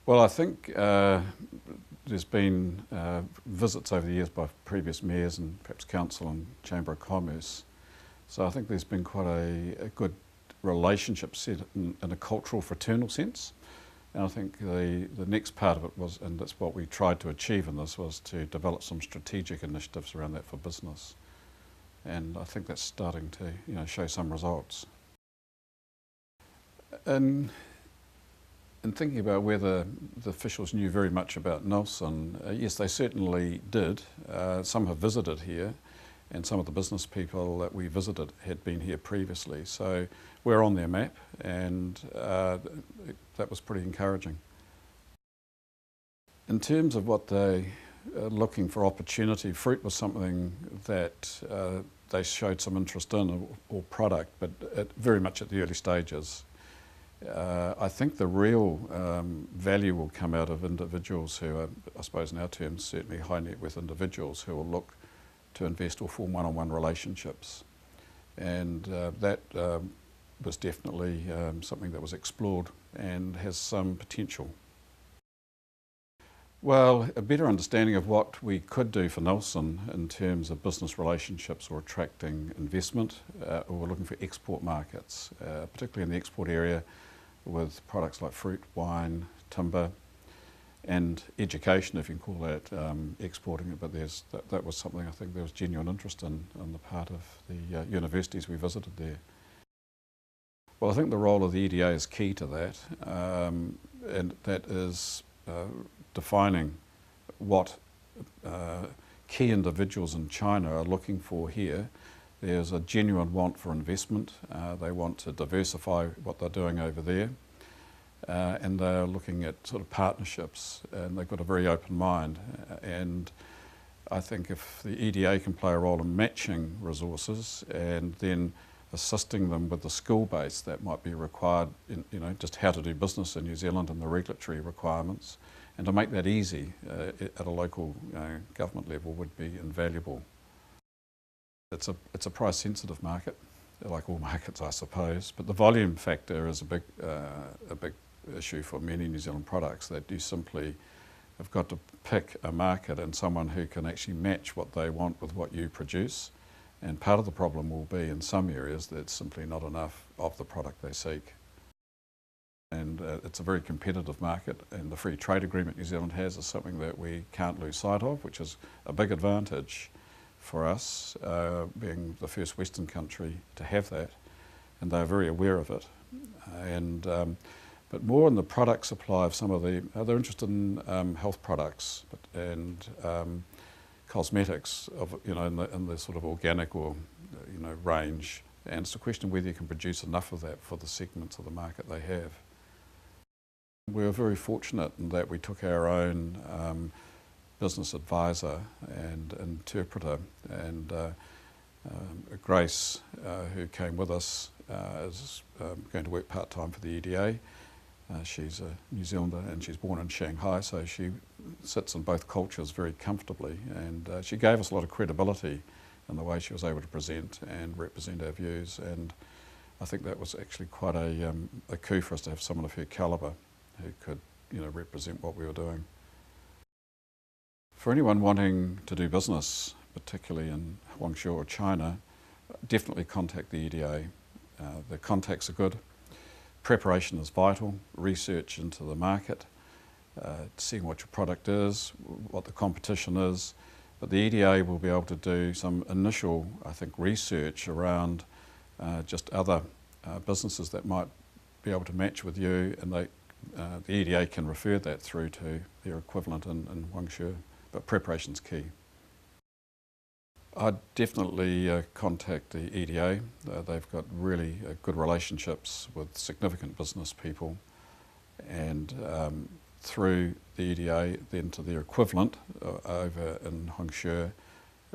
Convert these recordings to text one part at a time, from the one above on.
Well, I think there's been visits over the years by previous mayors and perhaps council and Chamber of Commerce. So I think there's been quite a good relationship set in a cultural fraternal sense. And I think the next part of it was, and that's what we tried to achieve in this, was to develop some strategic initiatives around that for business. And I think that's starting to show some results. In thinking about whether the officials knew very much about Nelson, yes, they certainly did. Some have visited here, and some of the business people that we visited had been here previously. So we're on their map, and that was pretty encouraging. In terms of what they are looking for opportunity, fruit was something that they showed some interest in, or product, but very much at the early stages. I think the real value will come out of individuals who are, I suppose in our terms, certainly high net worth individuals who will look to invest or form one-on-one relationships. And that was definitely something that was explored and has some potential. Well, a better understanding of what we could do for Nelson in terms of business relationships or attracting investment, or we're looking for export markets, particularly in the export area, with products like fruit, wine, timber, and education, if you can call that exporting it. But that was something I think there was genuine interest in on the part of the universities we visited there. Well, I think the role of the EDA is key to that, and that is defining what key individuals in China are looking for here. There's a genuine want for investment. They want to diversify what they're doing over there, and they're looking at sort of partnerships, and they've got a very open mind. And I think if the EDA can play a role in matching resources and then assisting them with the skill base that might be required in, just how to do business in New Zealand and the regulatory requirements, and to make that easy at a local government level would be invaluable. It's a price-sensitive market, like all markets, I suppose. But the volume factor is a big issue for many New Zealand products. That you simply have got to pick a market and someone who can actually match what they want with what you produce. And part of the problem will be in some areas there's simply not enough of the product they seek. And it's a very competitive market, and the free trade agreement New Zealand has is something that we can't lose sight of, which is a big advantage for us, being the first Western country to have that, and they're very aware of it. But more in the product supply of some of they're interested in health products and cosmetics in the sort of organic or range, and it's a question of whether you can produce enough of that for the segments of the market they have. We were very fortunate in that we took our own business advisor and interpreter, and Grace, who came with us, is going to work part-time for the EDA. She's a New Zealander and she's born in Shanghai, so she sits in both cultures very comfortably, and she gave us a lot of credibility in the way she was able to present and represent our views, and I think that was actually quite a coup for us to have someone of her calibre who could represent what we were doing. For anyone wanting to do business, particularly in Guangzhou or China, definitely contact the EDA. The contacts are good. Preparation is vital. Research into the market, seeing what your product is, what the competition is. But the EDA will be able to do some initial, I think, research around just other businesses that might be able to match with you, and the EDA can refer that through to their equivalent in Guangzhou. But preparation's key. I'd definitely contact the EDA. They've got really good relationships with significant business people, and through the EDA then to their equivalent over in Hangzhou,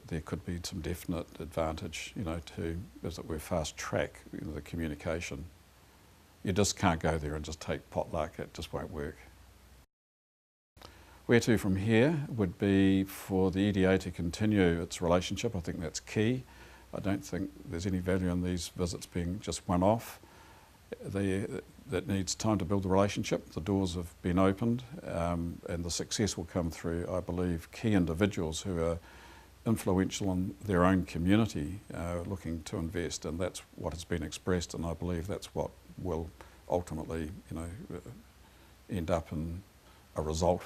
there could be some definite advantage, to, as it were, fast track the communication. You just can't go there and just take potluck, it just won't work. Where to from here would be for the EDA to continue its relationship. I think that's key. I don't think there's any value in these visits being just one-off. that needs time to build the relationship. The doors have been opened, and the success will come through, I believe, key individuals who are influential in their own community looking to invest, and that's what has been expressed, and I believe that's what will ultimately, end up in a result